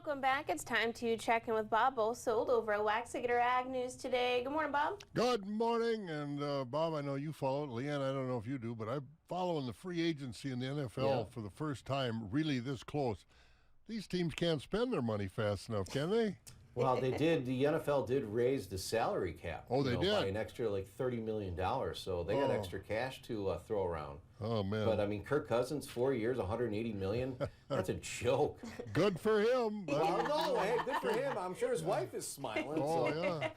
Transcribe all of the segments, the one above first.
Welcome back. It's time to check in with Bob Bosold over at Waxahachie Ag News today. Good morning, Bob. Good morning. And Bob, I know you follow it. Leanne, I don't know if you do, but I'm following the free agency in the NFL for the first time really this close. These teams can't spend their money fast enough, can they? Well, they did. The NFL did raise the salary cap. Oh, they did? By an extra like $30 million. So they got extra cash to throw around. Oh, man. But, I mean, Kirk Cousins, 4 years, $180 million. That's a joke. Good for him. Well, no, hey, good for him. I'm sure his wife is smiling. Oh, yeah.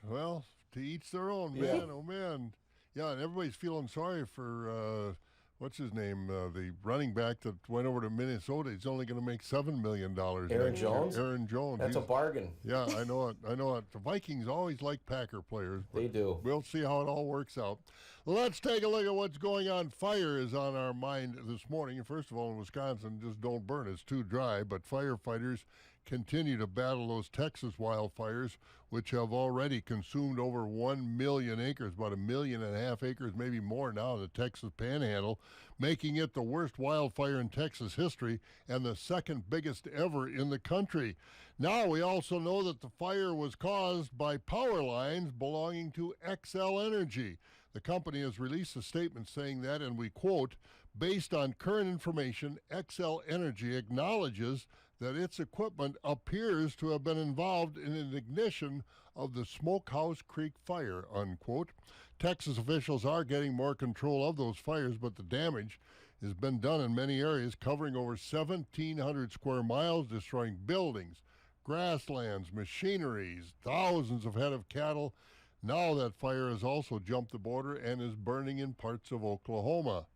Well, to each their own, man. Yeah. Oh, man. Yeah, and everybody's feeling sorry for, what's his name, the running back that went over to Minnesota. He's only going to make $7 million. Aaron Jones? Aaron Jones. That's a bargain. Yeah, I know it. I know it. The Vikings always like Packer players. They do. We'll see how it all works out. Let's take a look at what's going on. Fire is on our mind this morning. First of all, in Wisconsin, just don't burn. It's too dry. But firefighters continue to battle those Texas wildfires, which have already consumed over 1 million acres, about 1.5 million acres, maybe more now in the Texas Panhandle, making it the worst wildfire in Texas history and the second biggest ever in the country. Now we also know that the fire was caused by power lines belonging to XL Energy. The company has released a statement saying that, and we quote, "Based on current information, XL Energy acknowledges that its equipment appears to have been involved in an ignition of the Smokehouse Creek fire," unquote. Texas officials are getting more control of those fires, but the damage has been done in many areas, covering over 1,700 square miles, destroying buildings, grasslands, machineries, thousands of head of cattle. Now that fire has also jumped the border and is burning in parts of Oklahoma.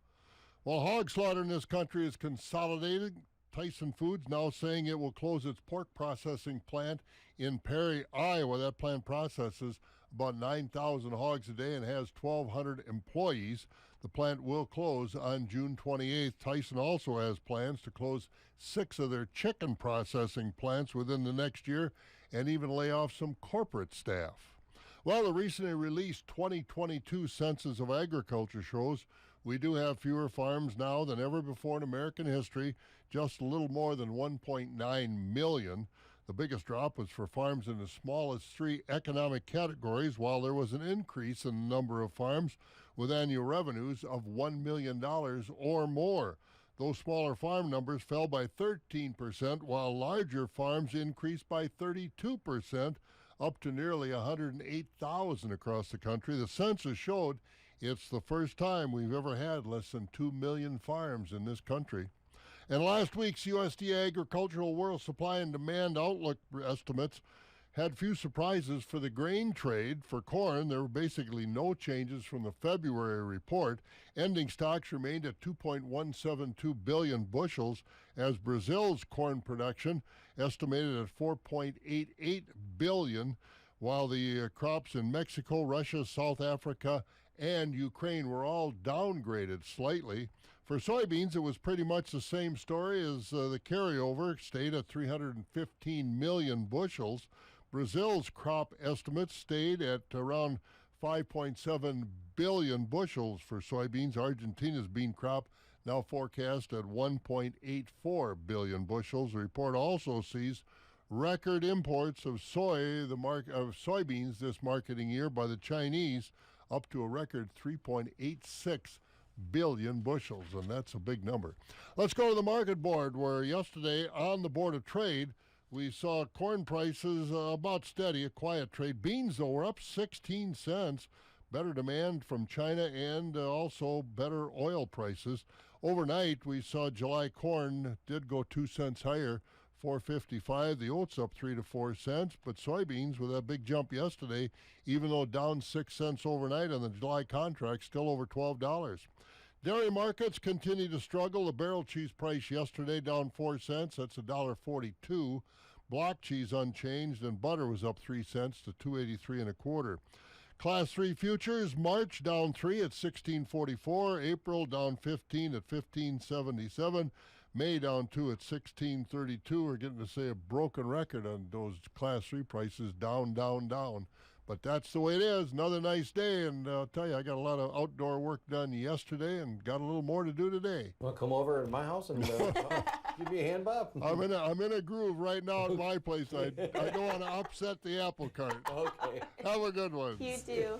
While hog slaughter in this country is consolidated, Tyson Foods now saying it will close its pork processing plant in Perry, Iowa. That plant processes about 9,000 hogs a day and has 1,200 employees. The plant will close on June 28th. Tyson also has plans to close 6 of their chicken processing plants within the next year and even lay off some corporate staff. Well, the recently released 2022 Census of Agriculture shows we do have fewer farms now than ever before in American history, just a little more than 1.9 million. The biggest drop was for farms in the smallest 3 economic categories, while there was an increase in the number of farms with annual revenues of $1 million or more. Those smaller farm numbers fell by 13%, while larger farms increased by 32%, up to nearly 108,000 across the country. The census showed it's the first time we've ever had less than 2 million farms in this country. And last week's USDA Agricultural World Supply and Demand Outlook estimates had few surprises for the grain trade. For corn, there were basically no changes from the February report. Ending stocks remained at 2.172 billion bushels, as Brazil's corn production estimated at 4.88 billion, while the crops in Mexico, Russia, South Africa, and Ukraine were all downgraded slightly. For soybeans, it was pretty much the same story as the carryover, stayed at 315 million bushels. Brazil's crop estimates stayed at around 5.7 billion bushels for soybeans. Argentina's bean crop now forecast at 1.84 billion bushels. The report also sees record imports of soybeans this marketing year by the Chinese, up to a record 3.86 billion bushels, and that's a big number. Let's go to the market board, where yesterday on the Board of Trade, we saw corn prices about steady, a quiet trade. Beans, though, were up 16 cents. Better demand from China and also better oil prices. Overnight, we saw July corn did go 2 cents higher, $4.55. The oats up 3 to 4 cents, but soybeans with that big jump yesterday, even though down 6 cents overnight on the July contract, still over $12. Dairy markets continue to struggle. The barrel cheese price yesterday down 4 cents. That's $1.42. Block cheese unchanged, and butter was up 3 cents to $2.83 and a quarter. Class 3 futures, March down 3 at 16.44. April down 15 at 15.77. May down 2 at 16.32. We're getting to say a broken record on those Class 3 prices, down, down, down. But that's the way it is. Another nice day, and I'll tell you, I got a lot of outdoor work done yesterday and got a little more to do today. Well, come over to my house and give me a hand, Bob. I'm in a groove right now at my place. I don't want to upset the apple cart. Okay. Have a good one. You too.